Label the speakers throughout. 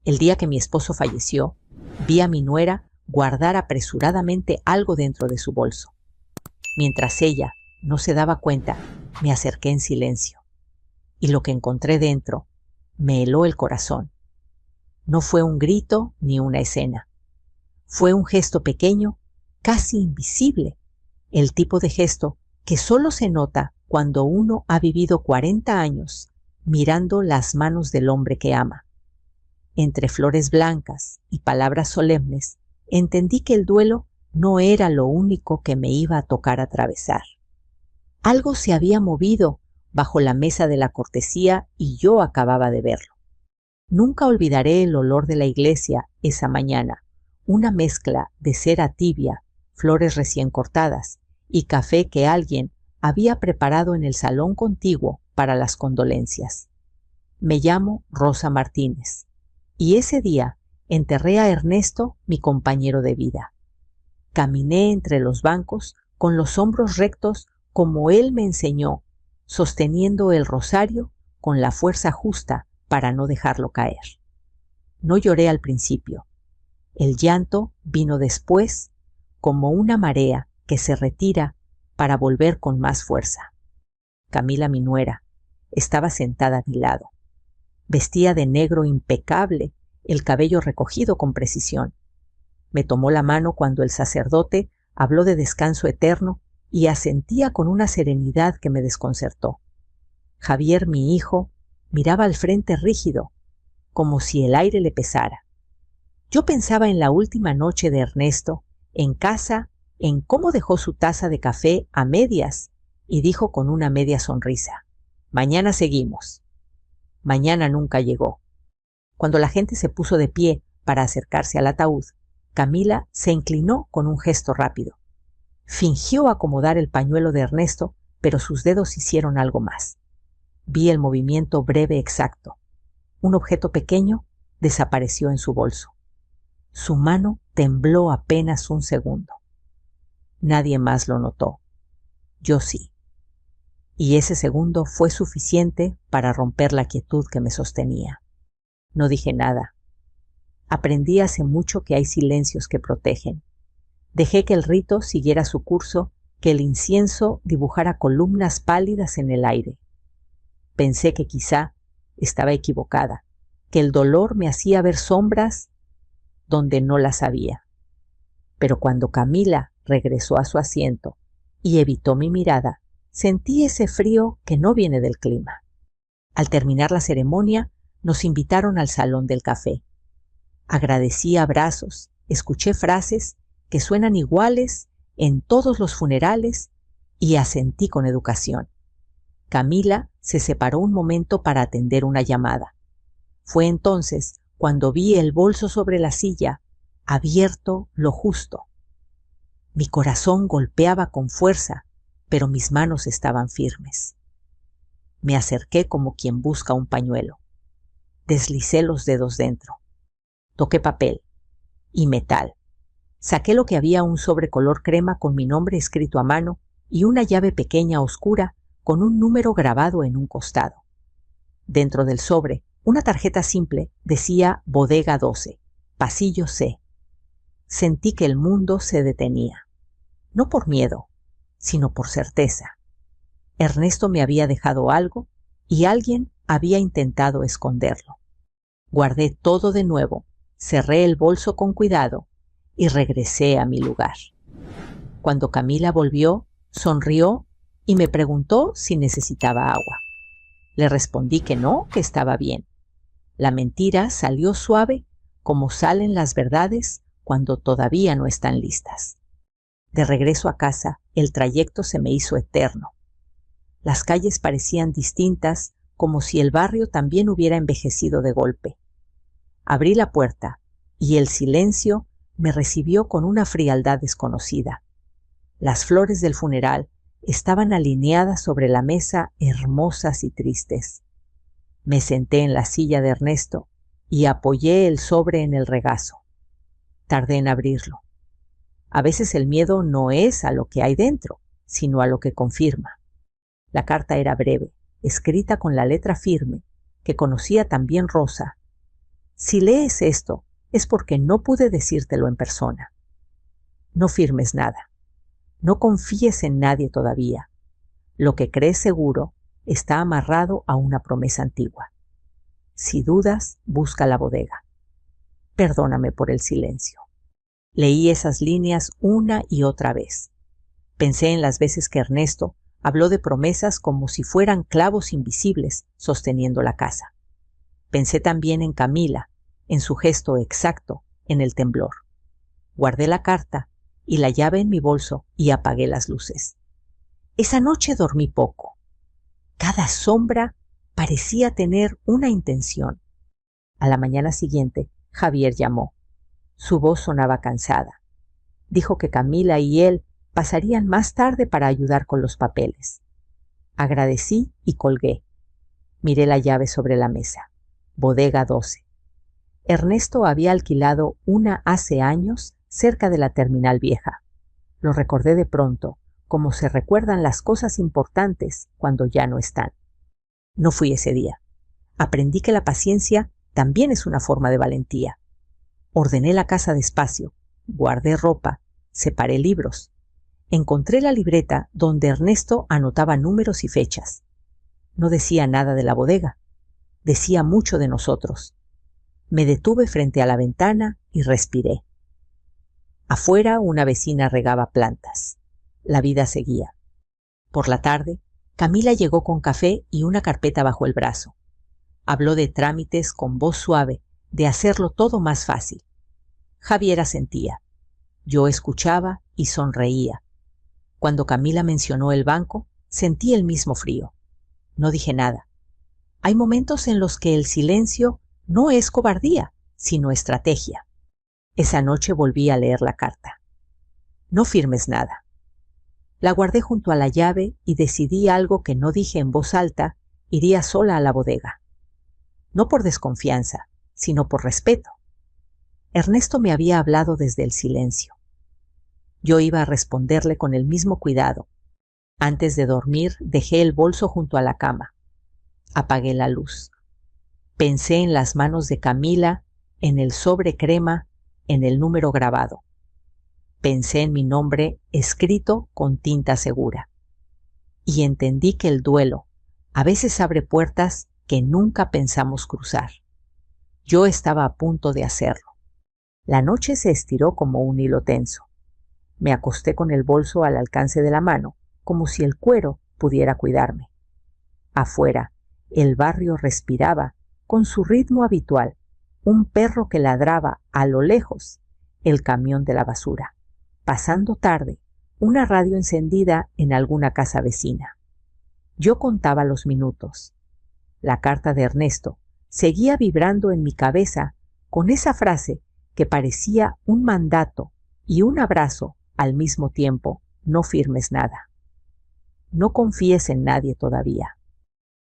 Speaker 1: El día que mi esposo falleció, vi a mi nuera guardar apresuradamente algo dentro de su bolso. Mientras ella no se daba cuenta, me acerqué en silencio, y lo que encontré dentro me heló el corazón. No fue un grito ni una escena. Fue un gesto pequeño, casi invisible, el tipo de gesto que solo se nota cuando uno ha vivido 40 años mirando las manos del hombre que ama. Entre flores blancas y palabras solemnes, entendí que el duelo no era lo único que me iba a tocar atravesar. Algo se había movido bajo la mesa de la cortesía y yo acababa de verlo. Nunca olvidaré el olor de la iglesia esa mañana, una mezcla de cera tibia, flores recién cortadas y café que alguien había preparado en el salón contiguo para las condolencias. Me llamo Rosa Martínez y ese día enterré a Ernesto, mi compañero de vida. Caminé entre los bancos con los hombros rectos como él me enseñó, sosteniendo el rosario con la fuerza justa para no dejarlo caer. No lloré al principio. El llanto vino después, como una marea que se retira para volver con más fuerza. Camila, mi nuera, estaba sentada a mi lado. Vestía de negro impecable, el cabello recogido con precisión. Me tomó la mano cuando el sacerdote habló de descanso eterno y asentía con una serenidad que me desconcertó. Javier, mi hijo, miraba al frente rígido, como si el aire le pesara. Yo pensaba en la última noche de Ernesto, en casa, en cómo dejó su taza de café a medias y dijo con una media sonrisa: «Mañana seguimos». Mañana nunca llegó. Cuando la gente se puso de pie para acercarse al ataúd, Camila se inclinó con un gesto rápido. Fingió acomodar el pañuelo de Ernesto, pero sus dedos hicieron algo más. Vi el movimiento breve exacto. Un objeto pequeño desapareció en su bolso. Su mano tembló apenas un segundo. Nadie más lo notó. Yo sí. Y ese segundo fue suficiente para romper la quietud que me sostenía. No dije nada. Aprendí hace mucho que hay silencios que protegen. Dejé que el rito siguiera su curso, que el incienso dibujara columnas pálidas en el aire. Pensé que quizá estaba equivocada, que el dolor me hacía ver sombras donde no las había. Pero cuando Camila regresó a su asiento y evitó mi mirada, sentí ese frío que no viene del clima. Al terminar la ceremonia, nos invitaron al salón del café. Agradecí abrazos, escuché frases que suenan iguales en todos los funerales y asentí con educación. Camila se separó un momento para atender una llamada. Fue entonces cuando vi el bolso sobre la silla, abierto lo justo. Mi corazón golpeaba con fuerza, pero mis manos estaban firmes. Me acerqué como quien busca un pañuelo. Deslicé los dedos dentro. Toqué papel y metal. Saqué lo que había, un sobre color crema con mi nombre escrito a mano y una llave pequeña oscura con un número grabado en un costado. Dentro del sobre, una tarjeta simple decía Bodega 12, Pasillo C. Sentí que el mundo se detenía. No por miedo, sino por certeza. Ernesto me había dejado algo y alguien había intentado esconderlo. Guardé todo de nuevo, cerré el bolso con cuidado y regresé a mi lugar. Cuando Camila volvió, sonrió y me preguntó si necesitaba agua. Le respondí que no, que estaba bien. La mentira salió suave como salen las verdades cuando todavía no están listas. De regreso a casa, el trayecto se me hizo eterno. Las calles parecían distintas, como si el barrio también hubiera envejecido de golpe. Abrí la puerta y el silencio me recibió con una frialdad desconocida. Las flores del funeral estaban alineadas sobre la mesa, hermosas y tristes. Me senté en la silla de Ernesto y apoyé el sobre en el regazo. Tardé en abrirlo. A veces el miedo no es a lo que hay dentro, sino a lo que confirma. La carta era breve, escrita con la letra firme, que conocía también Rosa. Si lees esto, es porque no pude decírtelo en persona. No firmes nada. No confíes en nadie todavía. Lo que crees seguro está amarrado a una promesa antigua. Si dudas, busca la bodega. Perdóname por el silencio. Leí esas líneas una y otra vez. Pensé en las veces que Ernesto habló de promesas como si fueran clavos invisibles sosteniendo la casa. Pensé también en Camila, en su gesto exacto, en el temblor. Guardé la carta y la llave en mi bolso y apagué las luces. Esa noche dormí poco. Cada sombra parecía tener una intención. A la mañana siguiente, Javier llamó. Su voz sonaba cansada. Dijo que Camila y él pasarían más tarde para ayudar con los papeles. Agradecí y colgué. Miré la llave sobre la mesa. Bodega 12. Ernesto había alquilado una hace años cerca de la terminal vieja. Lo recordé de pronto, como se recuerdan las cosas importantes cuando ya no están. No fui ese día. Aprendí que la paciencia también es una forma de valentía. Ordené la casa despacio, guardé ropa, separé libros. Encontré la libreta donde Ernesto anotaba números y fechas. No decía nada de la bodega. Decía mucho de nosotros. Me detuve frente a la ventana y respiré. Afuera una vecina regaba plantas. La vida seguía. Por la tarde, Camila llegó con café y una carpeta bajo el brazo. Habló de trámites con voz suave, de hacerlo todo más fácil. Javier asentía. Yo escuchaba y sonreía. Cuando Camila mencionó el banco, sentí el mismo frío. No dije nada. Hay momentos en los que el silencio no es cobardía, sino estrategia. Esa noche volví a leer la carta. No firmes nada. La guardé junto a la llave y decidí algo que no dije en voz alta, iría sola a la bodega. No por desconfianza, sino por respeto. Ernesto me había hablado desde el silencio. Yo iba a responderle con el mismo cuidado. Antes de dormir, dejé el bolso junto a la cama. Apagué la luz. Pensé en las manos de Camila, en el sobre crema, en el número grabado. Pensé en mi nombre escrito con tinta segura. Y entendí que el duelo a veces abre puertas que nunca pensamos cruzar. Yo estaba a punto de hacerlo. La noche se estiró como un hilo tenso. Me acosté con el bolso al alcance de la mano, como si el cuero pudiera cuidarme. Afuera, el barrio respiraba, con su ritmo habitual, un perro que ladraba a lo lejos, el camión de la basura. Pasando tarde, una radio encendida en alguna casa vecina. Yo contaba los minutos. La carta de Ernesto seguía vibrando en mi cabeza con esa frase que parecía un mandato y un abrazo al mismo tiempo: no firmes nada. No confíes en nadie todavía.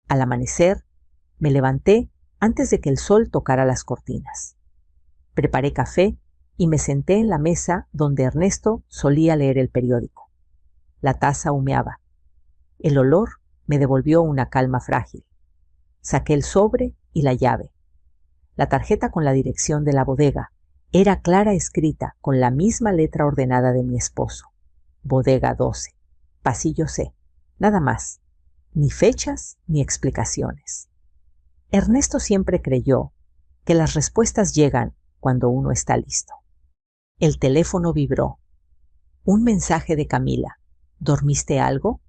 Speaker 1: Al amanecer, me levanté antes de que el sol tocara las cortinas. Preparé café y me senté en la mesa donde Ernesto solía leer el periódico. La taza humeaba. El olor me devolvió una calma frágil. Saqué el sobre y la llave. La tarjeta con la dirección de la bodega era clara escrita con la misma letra ordenada de mi esposo. Bodega 12, pasillo C, nada más. Ni fechas ni explicaciones. Ernesto siempre creyó que las respuestas llegan cuando uno está listo. El teléfono vibró. Un mensaje de Camila. ¿Dormiste algo?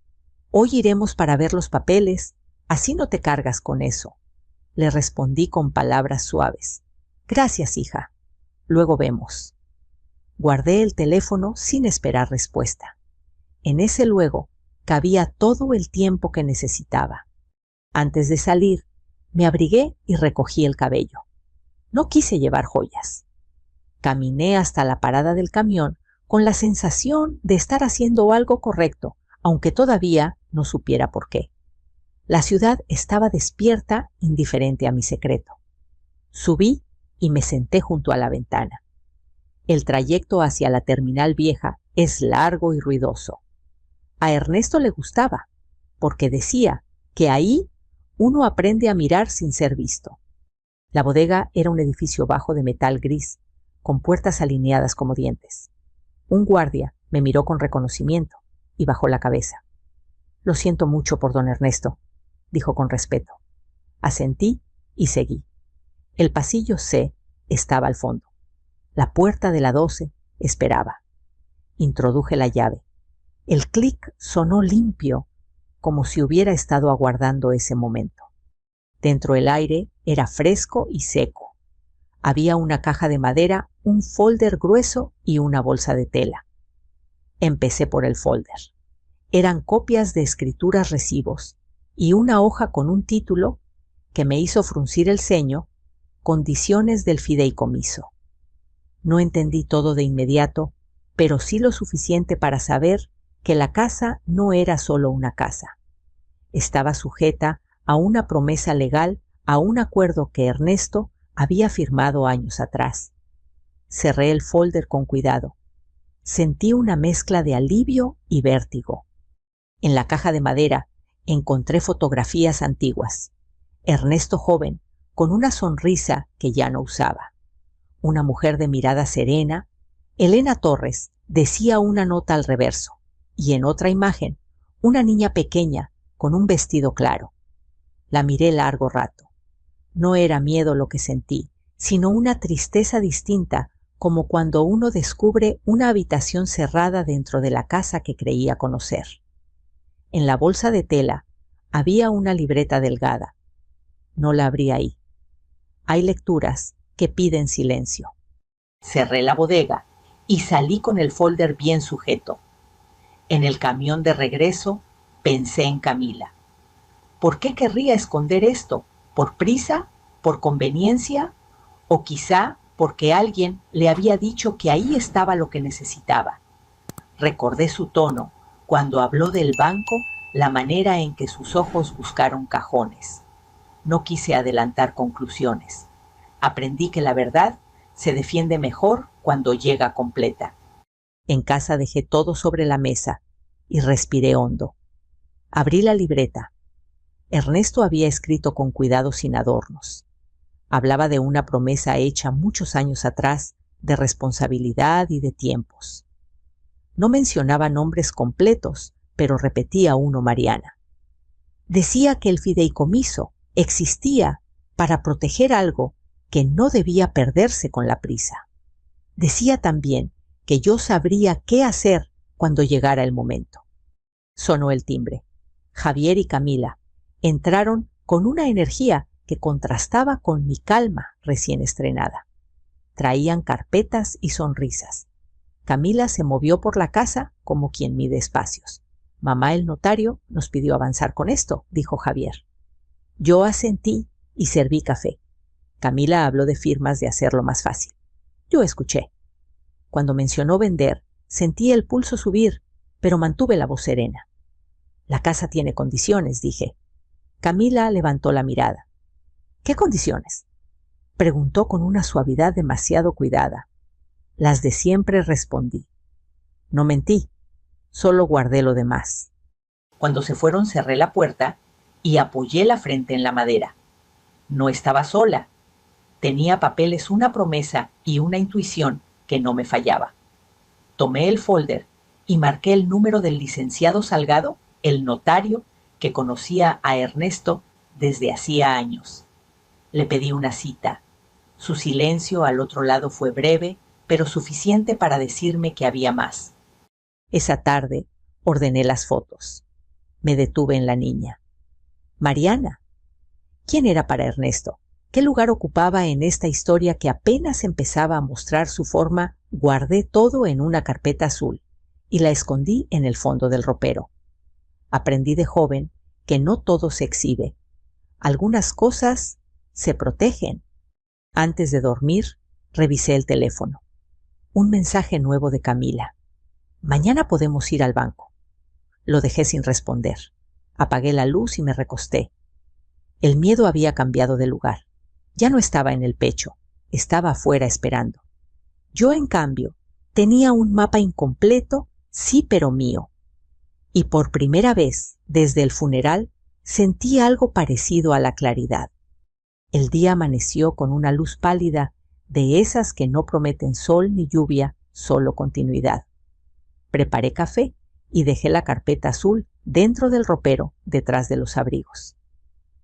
Speaker 1: Hoy iremos para ver los papeles, así no te cargas con eso. Le respondí con palabras suaves. Gracias, hija. Luego vemos. Guardé el teléfono sin esperar respuesta. En ese luego cabía todo el tiempo que necesitaba. Antes de salir, me abrigué y recogí el cabello. No quise llevar joyas. Caminé hasta la parada del camión con la sensación de estar haciendo algo correcto, aunque todavía no supiera por qué. La ciudad estaba despierta, indiferente a mi secreto. Subí y me senté junto a la ventana. El trayecto hacia la terminal vieja es largo y ruidoso. A Ernesto le gustaba, porque decía que ahí uno aprende a mirar sin ser visto. La bodega era un edificio bajo de metal gris, con puertas alineadas como dientes. Un guardia me miró con reconocimiento y bajó la cabeza. «Lo siento mucho por don Ernesto», dijo con respeto. Asentí y seguí. El pasillo C estaba al fondo. La puerta de la 12 esperaba. Introduje la llave. El clic sonó limpio, como si hubiera estado aguardando ese momento. Dentro el aire era fresco y seco. Había una caja de madera, un folder grueso y una bolsa de tela. Empecé por el folder. Eran copias de escrituras recibos y una hoja con un título que me hizo fruncir el ceño: Condiciones del fideicomiso. No entendí todo de inmediato, pero sí lo suficiente para saber que la casa no era solo una casa. Estaba sujeta a una promesa legal, a un acuerdo que Ernesto había firmado años atrás. Cerré el folder con cuidado. Sentí una mezcla de alivio y vértigo. En la caja de madera encontré fotografías antiguas. Ernesto joven, con una sonrisa que ya no usaba. Una mujer de mirada serena. Elena Torres decía una nota al reverso, y en otra imagen, una niña pequeña con un vestido claro. La miré largo rato. No era miedo lo que sentí, sino una tristeza distinta, como cuando uno descubre una habitación cerrada dentro de la casa que creía conocer. En la bolsa de tela había una libreta delgada. No la abrí ahí. Hay lecturas que piden silencio. Cerré la bodega y salí con el folder bien sujeto. En el camión de regreso pensé en Camila. ¿Por qué querría esconder esto? ¿Por prisa? ¿Por conveniencia? ¿O quizá porque alguien le había dicho que ahí estaba lo que necesitaba? Recordé su tono cuando habló del banco, la manera en que sus ojos buscaron cajones. No quise adelantar conclusiones. Aprendí que la verdad se defiende mejor cuando llega completa. En casa dejé todo sobre la mesa y respiré hondo. Abrí la libreta. Ernesto había escrito con cuidado, sin adornos. Hablaba de una promesa hecha muchos años atrás, de responsabilidad y de tiempos. No mencionaba nombres completos, pero repetía uno: Mariana. Decía que el fideicomiso existía para proteger algo que no debía perderse con la prisa. Decía también que yo sabría qué hacer cuando llegara el momento. Sonó el timbre. Javier y Camila entraron con una energía que contrastaba con mi calma recién estrenada. Traían carpetas y sonrisas. Camila se movió por la casa como quien mide espacios. «Mamá, el notario nos pidió avanzar con esto», dijo Javier. Yo asentí y serví café. Camila habló de firmas, de hacerlo más fácil. Yo escuché. Cuando mencionó vender, sentí el pulso subir, pero mantuve la voz serena. «La casa tiene condiciones», dije. Camila levantó la mirada. «¿Qué condiciones?», preguntó con una suavidad demasiado cuidada. «Las de siempre», respondí. No mentí, solo guardé lo demás. Cuando se fueron cerré la puerta y apoyé la frente en la madera. No estaba sola. Tenía papeles, una promesa y una intuición que no me fallaba. Tomé el folder y marqué el número del licenciado Salgado, el notario que conocía a Ernesto desde hacía años. Le pedí una cita. Su silencio al otro lado fue breve, pero suficiente para decirme que había más. Esa tarde ordené las fotos. Me detuve en la niña. Mariana. ¿Quién era para Ernesto? ¿Qué lugar ocupaba en esta historia que apenas empezaba a mostrar su forma? Guardé todo en una carpeta azul y la escondí en el fondo del ropero. Aprendí de joven que no todo se exhibe. Algunas cosas se protegen. Antes de dormir, revisé el teléfono. Un mensaje nuevo de Camila. «Mañana podemos ir al banco». Lo dejé sin responder. Apagué la luz y me recosté. El miedo había cambiado de lugar. Ya no estaba en el pecho, estaba afuera esperando. Yo, en cambio, tenía un mapa incompleto, sí, pero mío. Y por primera vez, desde el funeral, sentí algo parecido a la claridad. El día amaneció con una luz pálida, de esas que no prometen sol ni lluvia, solo continuidad. Preparé café y dejé la carpeta azul dentro del ropero, detrás de los abrigos.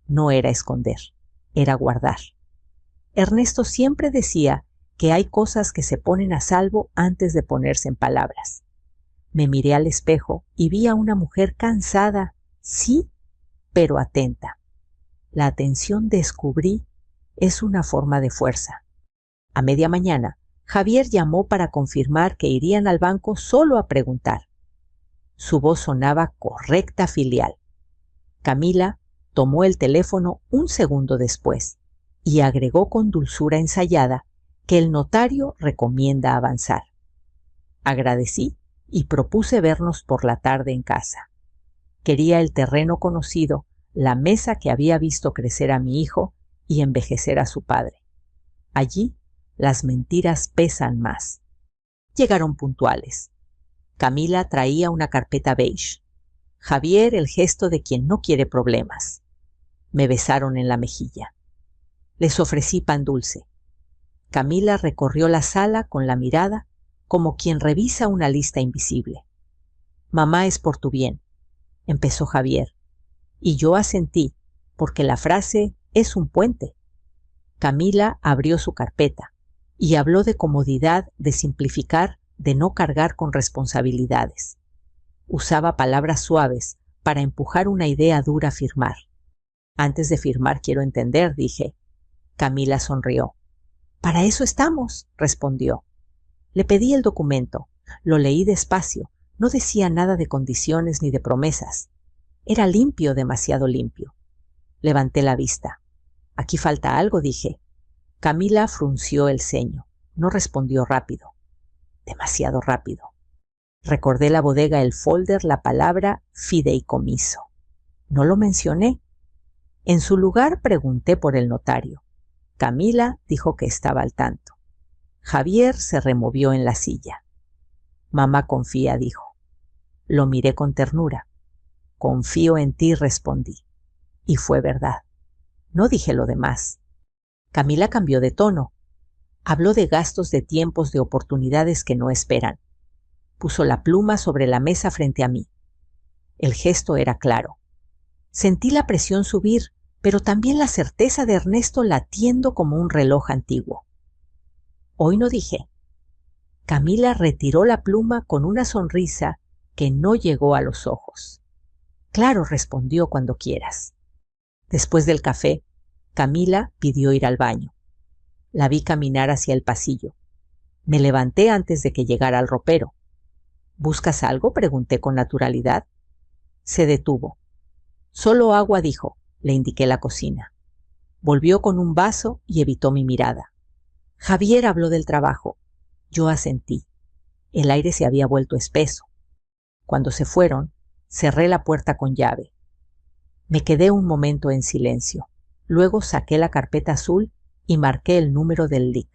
Speaker 1: No era esconder, era guardar. Ernesto siempre decía que hay cosas que se ponen a salvo antes de ponerse en palabras. Me miré al espejo y vi a una mujer cansada, sí, pero atenta. La atención, descubrí, es una forma de fuerza. A media mañana, Javier llamó para confirmar que irían al banco solo a preguntar. Su voz sonaba correcta filial. Camila tomó el teléfono un segundo después y agregó con dulzura ensayada que el notario recomienda avanzar. Agradecí y propuse vernos por la tarde en casa. Quería el terreno conocido, la mesa que había visto crecer a mi hijo y envejecer a su padre. Allí las mentiras pesan más. Llegaron puntuales. Camila traía una carpeta beige. Javier el gesto de quien no quiere problemas. Me besaron en la mejilla. Les ofrecí pan dulce. Camila recorrió la sala con la mirada como quien revisa una lista invisible. «Mamá, es por tu bien», empezó Javier, y yo asentí, porque la frase es un puente. Camila abrió su carpeta y habló de comodidad, de simplificar, de no cargar con responsabilidades. Usaba palabras suaves para empujar una idea dura a firmar. «Antes de firmar quiero entender», dije. Camila sonrió. «Para eso estamos», respondió. Le pedí el documento, lo leí despacio, no decía nada de condiciones ni de promesas. Era limpio, demasiado limpio. Levanté la vista. «Aquí falta algo», dije. Camila frunció el ceño, no respondió rápido. Demasiado rápido. Recordé la bodega, el folder, la palabra fideicomiso. No lo mencioné. En su lugar pregunté por el notario. Camila dijo que estaba al tanto. Javier se removió en la silla. «Mamá confía», dijo. Lo miré con ternura. «Confío en ti», respondí. Y fue verdad. No dije lo demás. Camila cambió de tono. Habló de gastos, de tiempos, de oportunidades que no esperan. Puso la pluma sobre la mesa frente a mí. El gesto era claro. Sentí la presión subir, pero también la certeza de Ernesto latiendo como un reloj antiguo. Hoy no dije. Camila retiró la pluma con una sonrisa que no llegó a los ojos. «Claro», respondió, «cuando quieras». Después del café, Camila pidió ir al baño. La vi caminar hacia el pasillo. Me levanté antes de que llegara al ropero. «¿Buscas algo?», pregunté con naturalidad. Se detuvo. «Solo agua», dijo. Le indiqué la cocina. Volvió con un vaso y evitó mi mirada. Javier habló del trabajo. Yo asentí. El aire se había vuelto espeso. Cuando se fueron, cerré la puerta con llave. Me quedé un momento en silencio. Luego saqué la carpeta azul y marqué el número del LIC.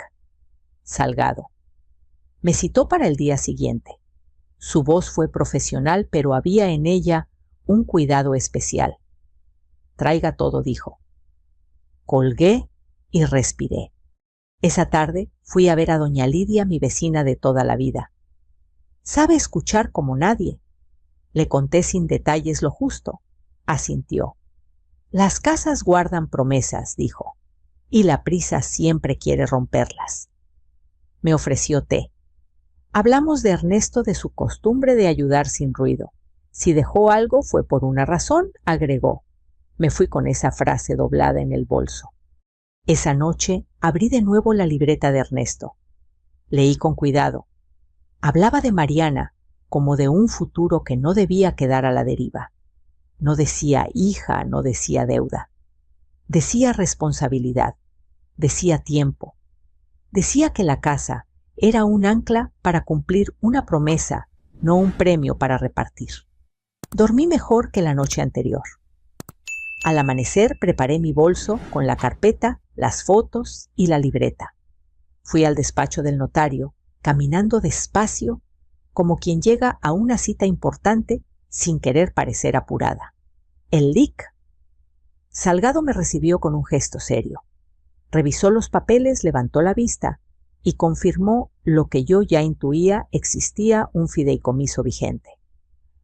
Speaker 1: Salgado. Me citó para el día siguiente. Su voz fue profesional, pero había en ella un cuidado especial. «Traiga todo», dijo. Colgué y respiré. Esa tarde fui a ver a doña Lidia, mi vecina de toda la vida. «Sabe escuchar como nadie». Le conté sin detalles lo justo. Asintió. «Las casas guardan promesas», dijo, «y la prisa siempre quiere romperlas». Me ofreció té. Hablamos de Ernesto, de su costumbre de ayudar sin ruido. Si dejó algo fue por una razón, agregó. Me fui con esa frase doblada en el bolso. Esa noche abrí de nuevo la libreta de Ernesto. Leí con cuidado. Hablaba de Mariana como de un futuro que no debía quedar a la deriva. No decía hija, no decía deuda. Decía responsabilidad, decía tiempo. Decía que la casa era un ancla para cumplir una promesa, no un premio para repartir. Dormí mejor que la noche anterior. Al amanecer preparé mi bolso con la carpeta, las fotos y la libreta. Fui al despacho del notario, caminando despacio, como quien llega a una cita importante sin querer parecer apurada. El LIC. Salgado me recibió con un gesto serio. Revisó los papeles, levantó la vista y confirmó lo que yo ya intuía: existía un fideicomiso vigente.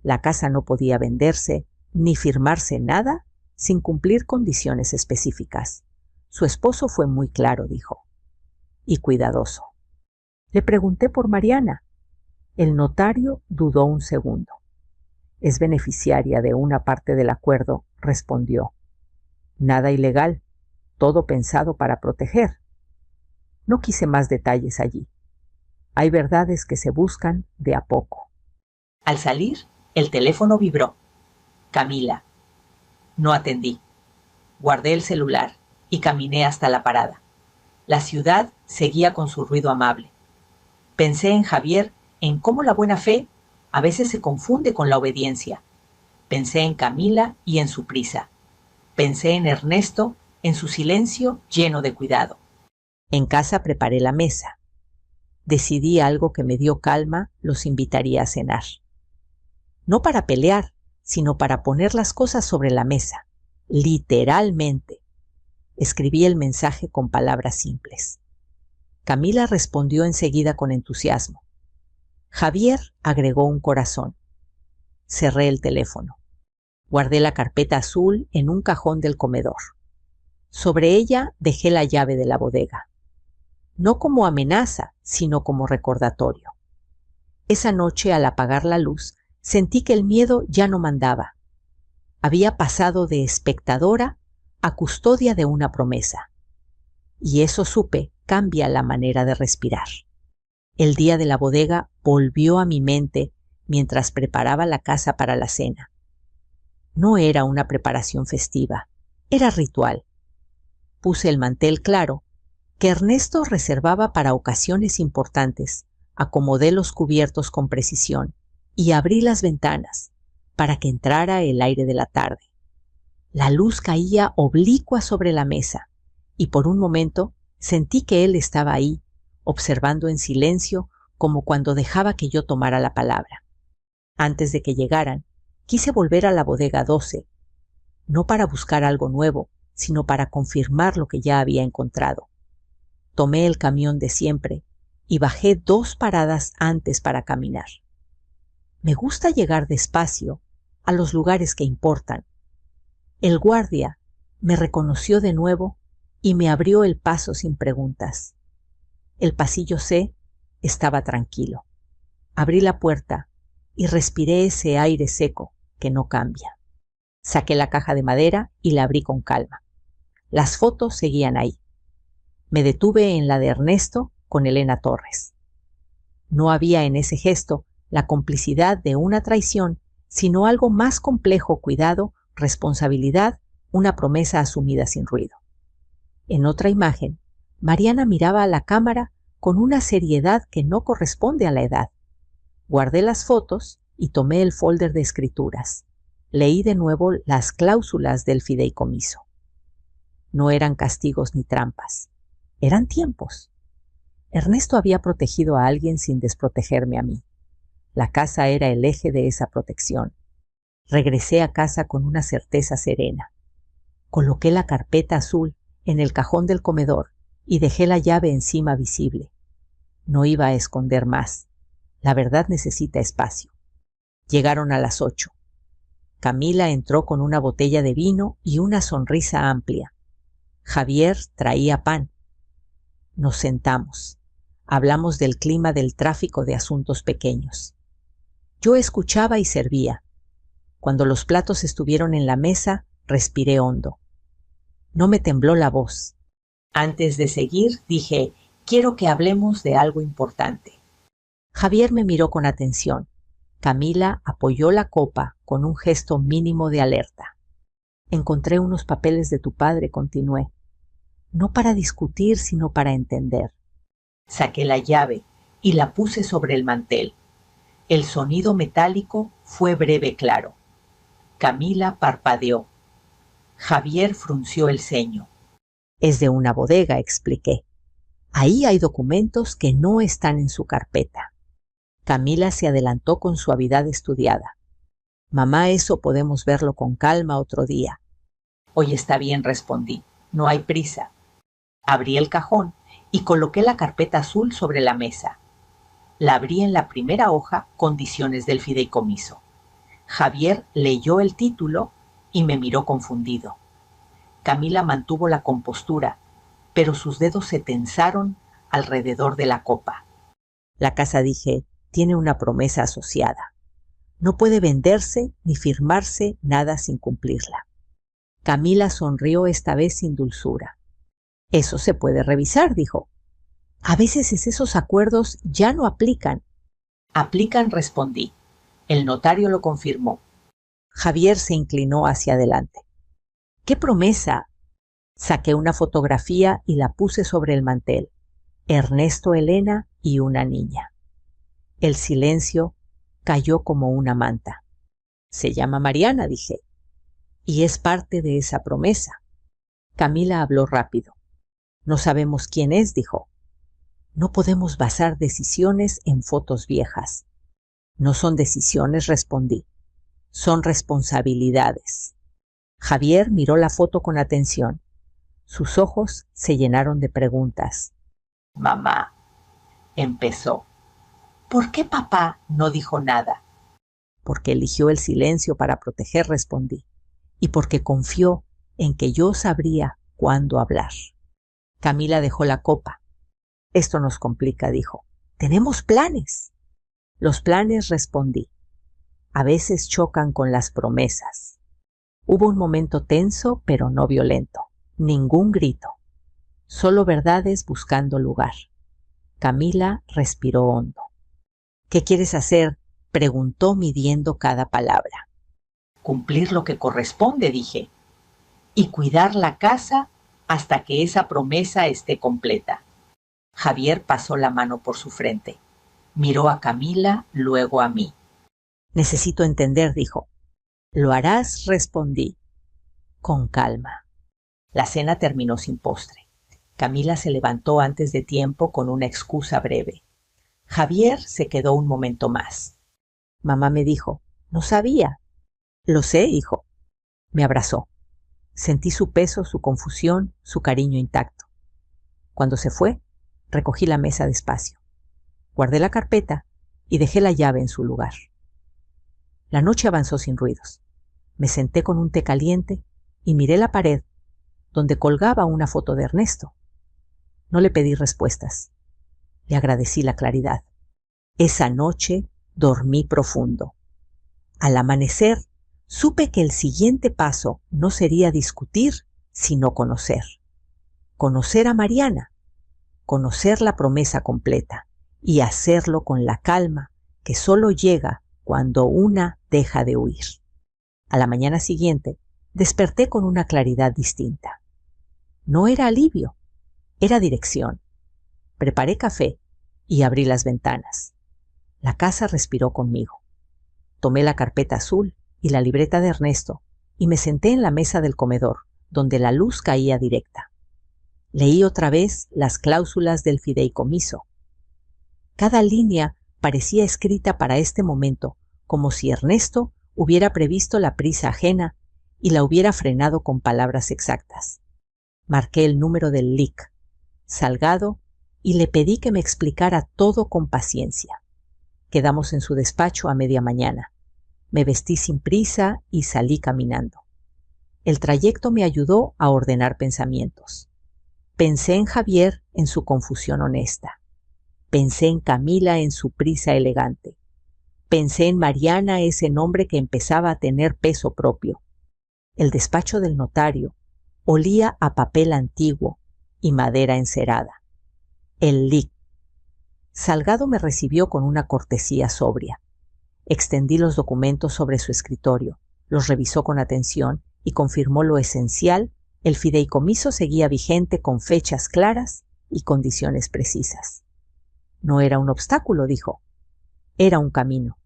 Speaker 1: La casa no podía venderse ni firmarse nada sin cumplir condiciones específicas. Su esposo fue muy claro, dijo, y cuidadoso. Le pregunté por Mariana. El notario dudó un segundo. Es beneficiaria de una parte del acuerdo, respondió. Nada ilegal, todo pensado para proteger. No quise más detalles allí. Hay verdades que se buscan de a poco. Al salir, el teléfono vibró. Camila. No atendí. Guardé el celular y caminé hasta la parada. La ciudad seguía con su ruido amable. Pensé en Javier, en cómo la buena fe a veces se confunde con la obediencia. Pensé en Camila y en su prisa. Pensé en Ernesto, en su silencio lleno de cuidado. En casa preparé la mesa. Decidí algo que me dio calma: los invitaría a cenar. No para pelear, sino para poner las cosas sobre la mesa, literalmente. Escribí el mensaje con palabras simples. Camila respondió enseguida con entusiasmo. Javier agregó un corazón. Cerré el teléfono. Guardé la carpeta azul en un cajón del comedor. Sobre ella dejé la llave de la bodega. No como amenaza, sino como recordatorio. Esa noche, al apagar la luz, sentí que el miedo ya no mandaba. Había pasado de espectadora a custodia de una promesa. Y eso, supe, cambia la manera de respirar. El día de la bodega volvió a mi mente mientras preparaba la casa para la cena. No era una preparación festiva, era ritual. Puse el mantel claro, que Ernesto reservaba para ocasiones importantes, acomodé los cubiertos con precisión y abrí las ventanas para que entrara el aire de la tarde. La luz caía oblicua sobre la mesa y por un momento sentí que él estaba ahí, observando en silencio, como cuando dejaba que yo tomara la palabra. Antes de que llegaran, quise volver a la bodega 12, no para buscar algo nuevo, sino para confirmar lo que ya había encontrado. Tomé el camión de siempre y bajé 2 paradas antes para caminar. Me gusta llegar despacio a los lugares que importan. El guardia me reconoció de nuevo y me abrió el paso sin preguntas. El pasillo C estaba tranquilo. Abrí la puerta y respiré ese aire seco que no cambia. Saqué la caja de madera y la abrí con calma. Las fotos seguían ahí. Me detuve en la de Ernesto con Elena Torres. No había en ese gesto la complicidad de una traición, sino algo más complejo: cuidado, responsabilidad, una promesa asumida sin ruido. En otra imagen, Mariana miraba a la cámara con una seriedad que no corresponde a la edad. Guardé las fotos y tomé el folder de escrituras. Leí de nuevo las cláusulas del fideicomiso. No eran castigos ni trampas. Eran tiempos. Ernesto había protegido a alguien sin desprotegerme a mí. La casa era el eje de esa protección. Regresé a casa con una certeza serena. Coloqué la carpeta azul en el cajón del comedor y dejé la llave encima visible. No iba a esconder más. La verdad necesita espacio. Llegaron a las 8. Camila entró con una botella de vino y una sonrisa amplia. Javier traía pan. Nos sentamos. Hablamos del clima, del tráfico, de asuntos pequeños. Yo escuchaba y servía. Cuando los platos estuvieron en la mesa, respiré hondo. No me tembló la voz. Antes de seguir, dije: quiero que hablemos de algo importante. Javier me miró con atención. Camila apoyó la copa con un gesto mínimo de alerta. Encontré unos papeles de tu padre, continué. No para discutir, sino para entender. Saqué la llave y la puse sobre el mantel. El sonido metálico fue breve, claro. Camila parpadeó. Javier frunció el ceño. Es de una bodega, expliqué. Ahí hay documentos que no están en su carpeta. Camila se adelantó con suavidad estudiada. Mamá, eso podemos verlo con calma otro día. Hoy está bien, respondí. No hay prisa. Abrí el cajón y coloqué la carpeta azul sobre la mesa. La abrí en la primera hoja, condiciones del fideicomiso. Javier leyó el título y me miró confundido. Camila mantuvo la compostura, pero sus dedos se tensaron alrededor de la copa. La casa, dije, tiene una promesa asociada. No puede venderse ni firmarse nada sin cumplirla. Camila sonrió esta vez sin dulzura. Eso se puede revisar, dijo. A veces esos acuerdos ya no aplican. Aplican, respondí. El notario lo confirmó. Javier se inclinó hacia adelante. ¿Qué promesa? Saqué una fotografía y la puse sobre el mantel. Ernesto, Elena y una niña. El silencio cayó como una manta. Se llama Mariana, dije, y es parte de esa promesa. Camila habló rápido. No sabemos quién es, dijo. No podemos basar decisiones en fotos viejas. No son decisiones, respondí. Son responsabilidades. Javier miró la foto con atención. Sus ojos se llenaron de preguntas. Mamá, empezó. ¿Por qué papá no dijo nada? Porque eligió el silencio para proteger, respondí, y porque confió en que yo sabría cuándo hablar. Camila dejó la copa. Esto nos complica, dijo. Tenemos planes. Los planes, respondí, a veces chocan con las promesas. Hubo un momento tenso, pero no violento. Ningún grito. Solo verdades buscando lugar. Camila respiró hondo. ¿Qué quieres hacer? Preguntó midiendo cada palabra. Cumplir lo que corresponde, dije, y cuidar la casa hasta que esa promesa esté completa. Javier pasó la mano por su frente. Miró a Camila, luego a mí. Necesito entender, dijo. Lo harás, respondí, con calma. La cena terminó sin postre. Camila se levantó antes de tiempo con una excusa breve. Javier se quedó un momento más. Mamá me dijo, no sabía. Lo sé, hijo. Me abrazó. Sentí su peso, su confusión, su cariño intacto. Cuando se fue, recogí la mesa despacio. Guardé la carpeta y dejé la llave en su lugar. La noche avanzó sin ruidos. Me senté con un té caliente y miré la pared donde colgaba una foto de Ernesto. No le pedí respuestas. Le agradecí la claridad. Esa noche dormí profundo. Al amanecer, supe que el siguiente paso no sería discutir, sino conocer. Conocer a Mariana, conocer la promesa completa y hacerlo con la calma que solo llega cuando una deja de huir. A la mañana siguiente, desperté con una claridad distinta. No era alivio, era dirección. Preparé café y abrí las ventanas. La casa respiró conmigo. Tomé la carpeta azul y la libreta de Ernesto y me senté en la mesa del comedor, donde la luz caía directa. Leí otra vez las cláusulas del fideicomiso. Cada línea parecía escrita para este momento, como si Ernesto hubiera previsto la prisa ajena y la hubiera frenado con palabras exactas. Marqué el número del LIC, Salgado, y le pedí que me explicara todo con paciencia. Quedamos en su despacho a media mañana. Me vestí sin prisa y salí caminando. El trayecto me ayudó a ordenar pensamientos. Pensé en Javier en su confusión honesta. Pensé en Camila en su prisa elegante. Pensé en Mariana, ese nombre que empezaba a tener peso propio. El despacho del notario olía a papel antiguo y madera encerada. El LIC. Salgado me recibió con una cortesía sobria. Extendí los documentos sobre su escritorio, los revisó con atención y confirmó lo esencial: el fideicomiso seguía vigente con fechas claras y condiciones precisas. No era un obstáculo, dijo, era un camino.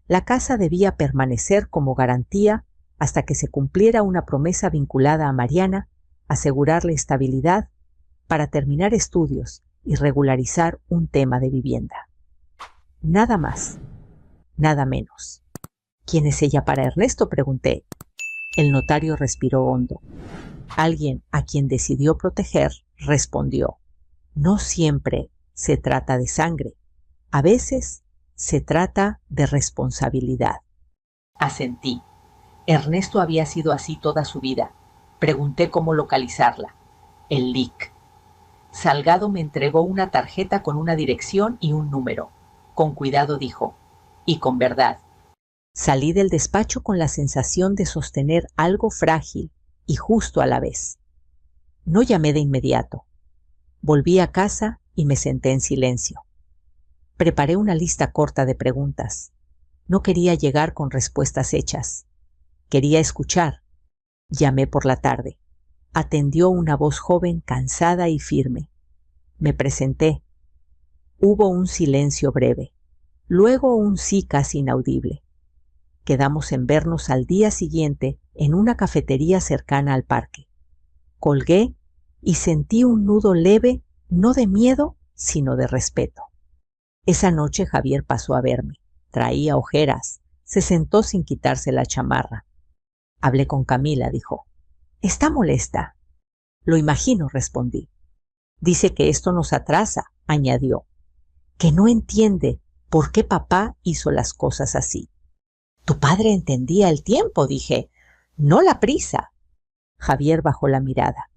Speaker 1: La casa debía permanecer como garantía hasta que se cumpliera una promesa vinculada a Mariana, asegurarle estabilidad para terminar estudios y regularizar un tema de vivienda. Nada más, nada menos. ¿Quién es ella para Ernesto?, pregunté. El notario respiró hondo. Alguien a quien decidió proteger respondió. No siempre se trata de sangre. A veces se trata de responsabilidad. Asentí. Ernesto había sido así toda su vida. Pregunté cómo localizarla. El LIC. Salgado me entregó una tarjeta con una dirección y un número. Con cuidado dijo, y con verdad. Salí del despacho con la sensación de sostener algo frágil y justo a la vez. No llamé de inmediato. Volví a casa y me senté en silencio. Preparé una lista corta de preguntas. No quería llegar con respuestas hechas. Quería escuchar. Llamé por la tarde. Atendió una voz joven, cansada y firme. Me presenté. Hubo un silencio breve. Luego un sí casi inaudible. Quedamos en vernos al día siguiente en una cafetería cercana al parque. Colgué y sentí un nudo leve, no de miedo, sino de respeto. Esa noche Javier pasó a verme. Traía ojeras. Se sentó sin quitarse la chamarra. Hablé con Camila, dijo. ¿Está molesta? Lo imagino, respondí. Dice que esto nos atrasa, añadió. Que no entiende por qué papá hizo las cosas así. Tu padre entendía el tiempo, dije, no la prisa. Javier bajó la mirada.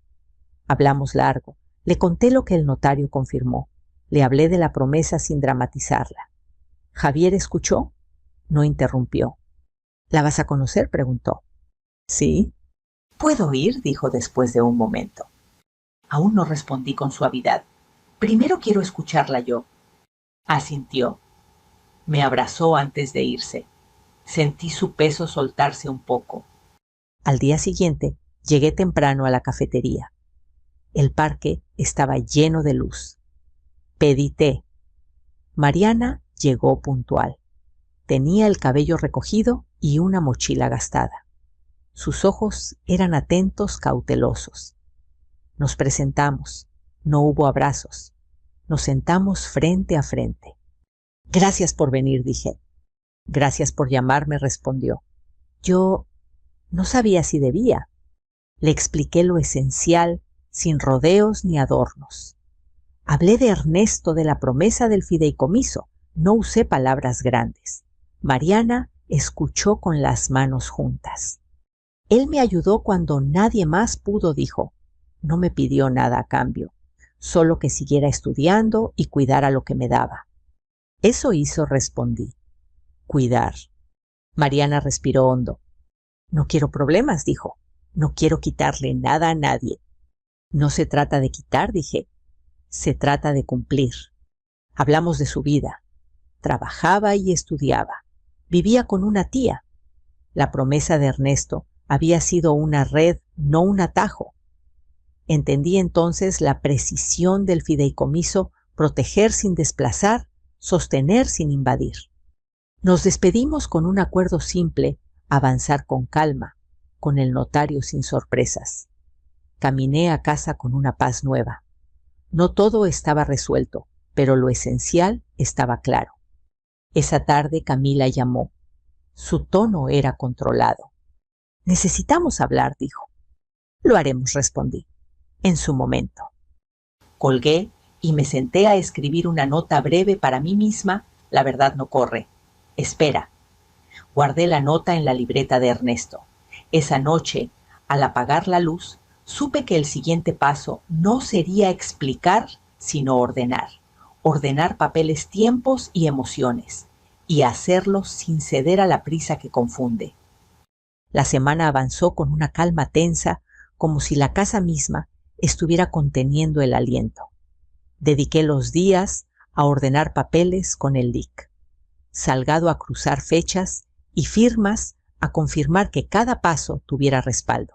Speaker 1: Hablamos largo. Le conté lo que el notario confirmó. Le hablé de la promesa sin dramatizarla. Javier escuchó, no interrumpió. ¿La vas a conocer?, preguntó. Sí. ¿Puedo ir?, dijo después de un momento. Aún no respondí con suavidad. Primero quiero escucharla yo. Asintió. Me abrazó antes de irse. Sentí su peso soltarse un poco. Al día siguiente llegué temprano a la cafetería. El parque estaba lleno de luz. Pedí té. Mariana llegó puntual. Tenía el cabello recogido y una mochila gastada. Sus ojos eran atentos, cautelosos. Nos presentamos. No hubo abrazos. Nos sentamos frente a frente. Gracias por venir, dije. Gracias por llamarme, respondió. Yo no sabía si debía. Le expliqué lo esencial, sin rodeos ni adornos. Hablé de Ernesto, de la promesa del fideicomiso. No usé palabras grandes. Mariana escuchó con las manos juntas. Él me ayudó cuando nadie más pudo, dijo. No me pidió nada a cambio, solo que siguiera estudiando y cuidara lo que me daba. Eso hizo, respondí. Cuidar. Mariana respiró hondo. No quiero problemas, dijo. No quiero quitarle nada a nadie. No se trata de quitar, dije. Se trata de cumplir. Hablamos de su vida. Trabajaba y estudiaba. Vivía con una tía. La promesa de Ernesto había sido una red, no un atajo. Entendí entonces la precisión del fideicomiso: proteger sin desplazar, sostener sin invadir. Nos despedimos con un acuerdo simple: avanzar con calma, con el notario sin sorpresas. Caminé a casa con una paz nueva. No todo estaba resuelto, pero lo esencial estaba claro. Esa tarde Camila llamó. Su tono era controlado. Necesitamos hablar, dijo. Lo haremos, respondí. En su momento. Colgué y me senté a escribir una nota breve para mí misma. La verdad no corre. Espera. Guardé la nota en la libreta de Ernesto. Esa noche, al apagar la luz, supe que el siguiente paso no sería explicar, sino ordenar. Ordenar papeles, tiempos y emociones, y hacerlo sin ceder a la prisa que confunde. La semana avanzó con una calma tensa, como si la casa misma estuviera conteniendo el aliento. Dediqué los días a ordenar papeles con el LIC. Salgado a cruzar fechas y firmas a confirmar que cada paso tuviera respaldo.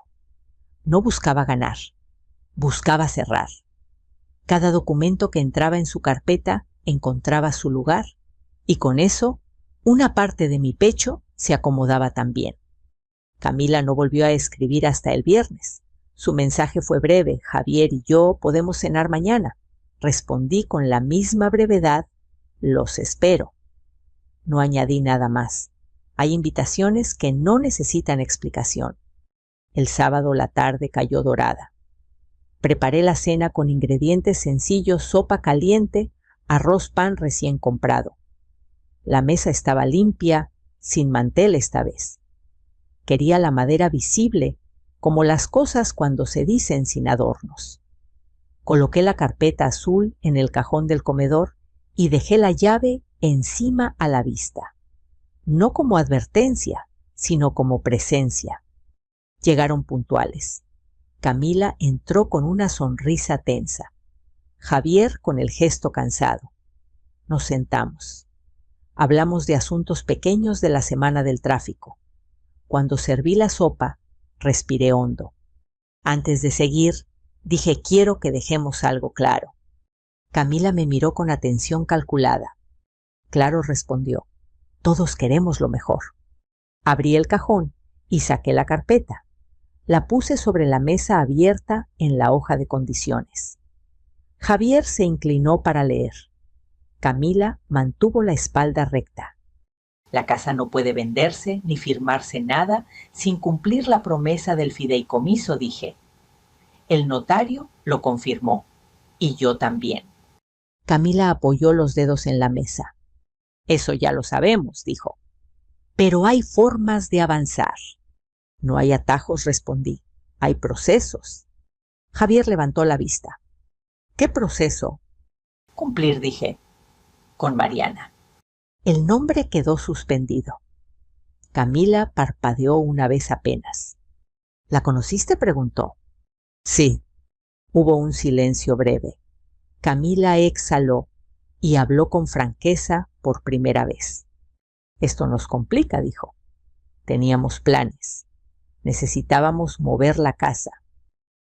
Speaker 1: No buscaba ganar, buscaba cerrar. Cada documento que entraba en su carpeta encontraba su lugar, y con eso una parte de mi pecho se acomodaba también. Camila no volvió a escribir hasta el viernes. Su mensaje fue breve: Javier y yo podemos cenar mañana. Respondí con la misma brevedad: los espero. No añadí nada más. Hay invitaciones que no necesitan explicación. El sábado la tarde cayó dorada. Preparé la cena con ingredientes sencillos: sopa caliente, arroz, pan recién comprado. La mesa estaba limpia, sin mantel esta vez. Quería la madera visible, como las cosas cuando se dicen sin adornos. Coloqué la carpeta azul en el cajón del comedor y dejé la llave encima a la vista. No como advertencia, sino como presencia. Llegaron puntuales. Camila entró con una sonrisa tensa. Javier con el gesto cansado. Nos sentamos. Hablamos de asuntos pequeños de la semana del tráfico. Cuando serví la sopa, respiré hondo. Antes de seguir, dije: quiero que dejemos algo claro. Camila me miró con atención calculada. Claro, respondió. Todos queremos lo mejor. Abrí el cajón y saqué la carpeta. La puse sobre la mesa abierta en la hoja de condiciones. Javier se inclinó para leer. Camila mantuvo la espalda recta. La casa no puede venderse ni firmarse nada sin cumplir la promesa del fideicomiso, dije. El notario lo confirmó, y yo también. Camila apoyó los dedos en la mesa. Eso ya lo sabemos, dijo. Pero hay formas de avanzar. No hay atajos, respondí. Hay procesos. Javier levantó la vista. ¿Qué proceso? Cumplir, dije. Con Mariana. El nombre quedó suspendido. Camila parpadeó una vez apenas. ¿La conociste?, preguntó. Sí. Hubo un silencio breve. Camila exhaló y habló con franqueza por primera vez. Esto nos complica, dijo. Teníamos planes. Necesitábamos mover la casa.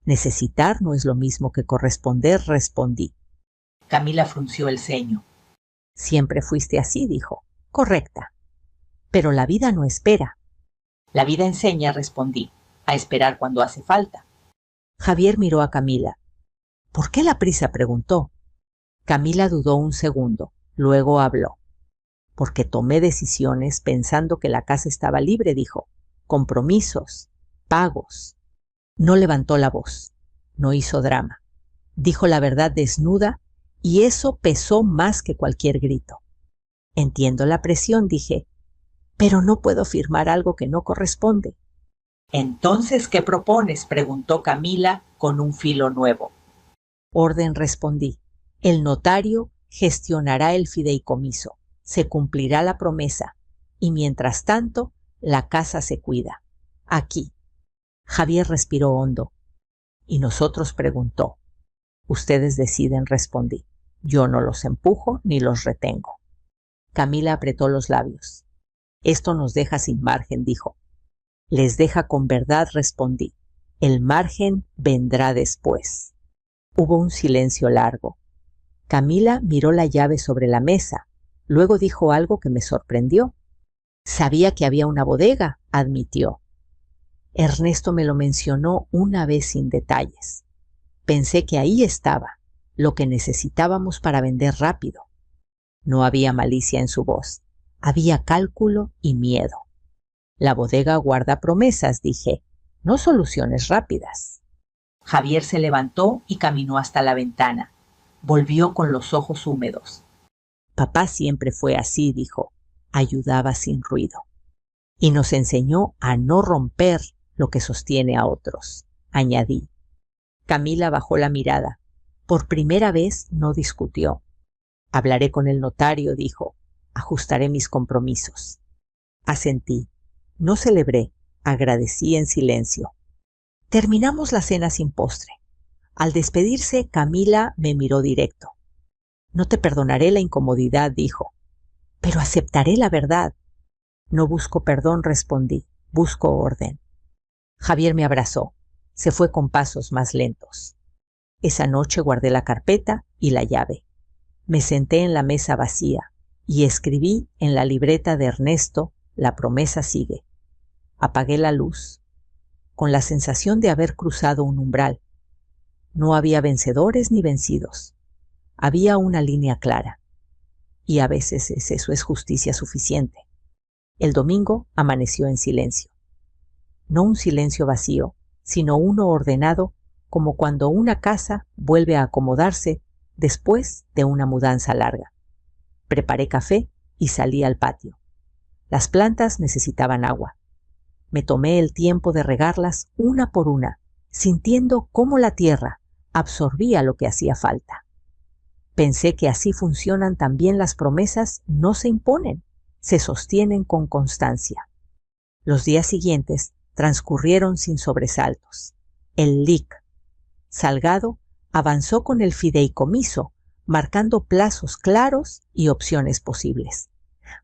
Speaker 1: Necesitar no es lo mismo que corresponder, respondí. Camila frunció el ceño. Siempre fuiste así, dijo. Correcta. Pero la vida no espera. La vida enseña, respondí, a esperar cuando hace falta. Javier miró a Camila. ¿Por qué la prisa?, preguntó. Camila dudó un segundo, luego habló. Porque tomé decisiones pensando que la casa estaba libre, dijo. Compromisos, pagos. No levantó la voz, no hizo drama. Dijo la verdad desnuda y eso pesó más que cualquier grito. Entiendo la presión, dije, pero no puedo firmar algo que no corresponde. ¿Entonces qué propones?, preguntó Camila con un filo nuevo. Orden, respondí. El notario gestionará el fideicomiso, se cumplirá la promesa y mientras tanto la casa se cuida. Aquí. Javier respiró hondo. ¿Y nosotros?, preguntó. Ustedes deciden, respondí. Yo no los empujo ni los retengo. Camila apretó los labios. Esto nos deja sin margen, dijo. Les deja con verdad, respondí. El margen vendrá después. Hubo un silencio largo. Camila miró la llave sobre la mesa. Luego dijo algo que me sorprendió. Sabía que había una bodega, admitió. Ernesto me lo mencionó una vez sin detalles. Pensé que ahí estaba, lo que necesitábamos para vender rápido. No había malicia en su voz, había cálculo y miedo. La bodega guarda promesas, dije, no soluciones rápidas. Javier se levantó y caminó hasta la ventana. Volvió con los ojos húmedos. Papá siempre fue así, dijo, ayudaba sin ruido. Y nos enseñó a no romper lo que sostiene a otros, añadí. Camila bajó la mirada. Por primera vez no discutió. Hablaré con el notario, dijo. Ajustaré mis compromisos. Asentí. No celebré, agradecí en silencio. Terminamos la cena sin postre. Al despedirse, Camila me miró directo. No te perdonaré la incomodidad, dijo. Pero aceptaré la verdad. No busco perdón, respondí. Busco orden. Javier me abrazó. Se fue con pasos más lentos. Esa noche guardé la carpeta y la llave. Me senté en la mesa vacía y escribí en la libreta de Ernesto: la promesa sigue. Apagué la luz, con la sensación de haber cruzado un umbral. No había vencedores ni vencidos. Había una línea clara. Y a veces eso es justicia suficiente. El domingo amaneció en silencio. No un silencio vacío, sino uno ordenado como cuando una casa vuelve a acomodarse después de una mudanza larga. Preparé café y salí al patio. Las plantas necesitaban agua. Me tomé el tiempo de regarlas una por una, sintiendo cómo la tierra absorbía lo que hacía falta. Pensé que así funcionan también las promesas, no se imponen, se sostienen con constancia. Los días siguientes transcurrieron sin sobresaltos. El LIC. Salgado avanzó con el fideicomiso, marcando plazos claros y opciones posibles.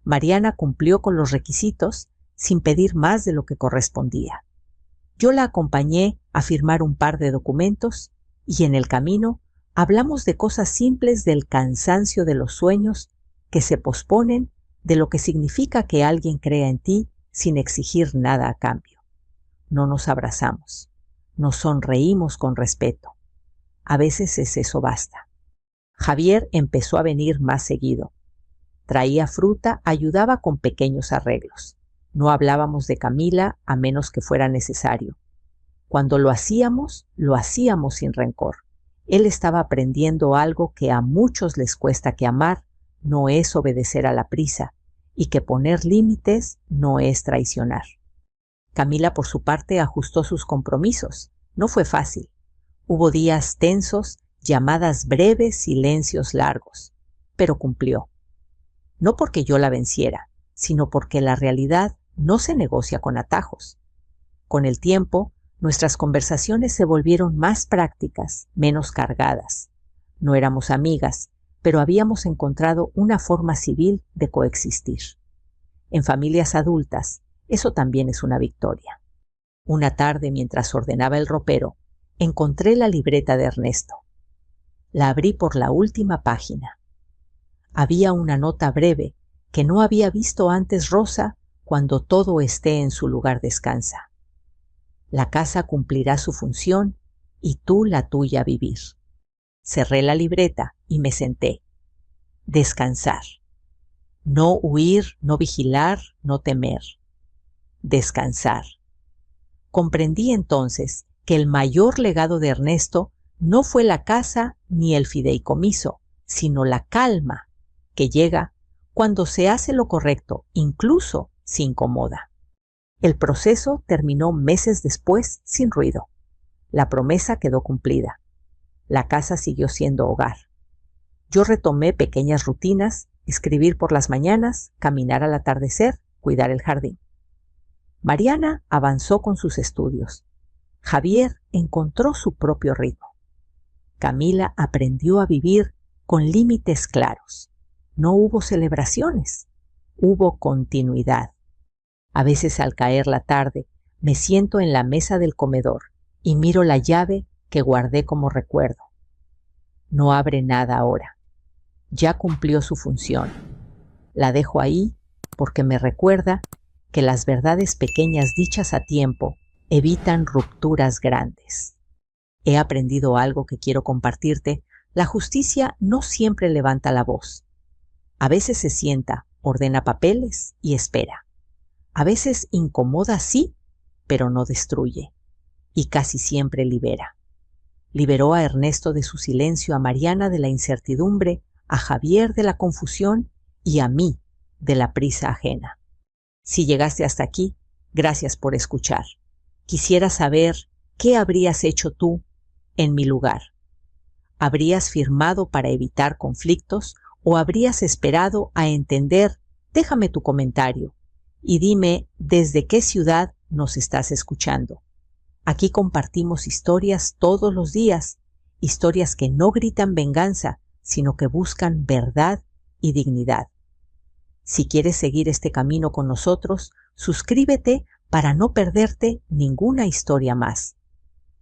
Speaker 1: Mariana cumplió con los requisitos sin pedir más de lo que correspondía. Yo la acompañé a firmar un par de documentos y en el camino hablamos de cosas simples, del cansancio de los sueños que se posponen, de lo que significa que alguien crea en ti sin exigir nada a cambio. No nos abrazamos, nos sonreímos con respeto. A veces eso basta. Javier empezó a venir más seguido. Traía fruta, ayudaba con pequeños arreglos. No hablábamos de Camila a menos que fuera necesario. Cuando lo hacíamos sin rencor. Él estaba aprendiendo algo que a muchos les cuesta, que amar no es obedecer a la prisa y que poner límites no es traicionar. Camila, por su parte, ajustó sus compromisos. No fue fácil. Hubo días tensos, llamadas breves, silencios largos, pero cumplió. No porque yo la venciera, sino porque la realidad no se negocia con atajos. Con el tiempo, nuestras conversaciones se volvieron más prácticas, menos cargadas. No éramos amigas, pero habíamos encontrado una forma civil de coexistir. En familias adultas, eso también es una victoria. Una tarde, mientras ordenaba el ropero, encontré la libreta de Ernesto. La abrí por la última página. Había una nota breve que no había visto antes. Rosa, cuando todo esté en su lugar descansa. La casa cumplirá su función y tú la tuya vivir. Cerré la libreta y me senté. Descansar. No huir, no vigilar, no temer. Descansar. Comprendí entonces que el mayor legado de Ernesto no fue la casa ni el fideicomiso, sino la calma que llega cuando se hace lo correcto, incluso si incomoda. El proceso terminó meses después sin ruido. La promesa quedó cumplida. La casa siguió siendo hogar. Yo retomé pequeñas rutinas, escribir por las mañanas, caminar al atardecer, cuidar el jardín. Mariana avanzó con sus estudios. Javier encontró su propio ritmo. Camila aprendió a vivir con límites claros. No hubo celebraciones, hubo continuidad. A veces al caer la tarde me siento en la mesa del comedor y miro la llave que guardé como recuerdo. No abre nada ahora. Ya cumplió su función. La dejo ahí porque me recuerda que las verdades pequeñas dichas a tiempo evitan rupturas grandes. He aprendido algo que quiero compartirte. La justicia no siempre levanta la voz. A veces se sienta, ordena papeles y espera. A veces incomoda, sí, pero no destruye. Y casi siempre libera. Liberó a Ernesto de su silencio, a Mariana de la incertidumbre, a Javier de la confusión y a mí de la prisa ajena. Si llegaste hasta aquí, gracias por escuchar. Quisiera saber qué habrías hecho tú en mi lugar. ¿Habrías firmado para evitar conflictos o habrías esperado a entender? Déjame tu comentario y dime desde qué ciudad nos estás escuchando. Aquí compartimos historias todos los días, historias que no gritan venganza, sino que buscan verdad y dignidad. Si quieres seguir este camino con nosotros, suscríbete para no perderte ninguna historia más.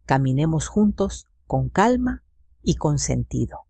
Speaker 1: Caminemos juntos con calma y con sentido.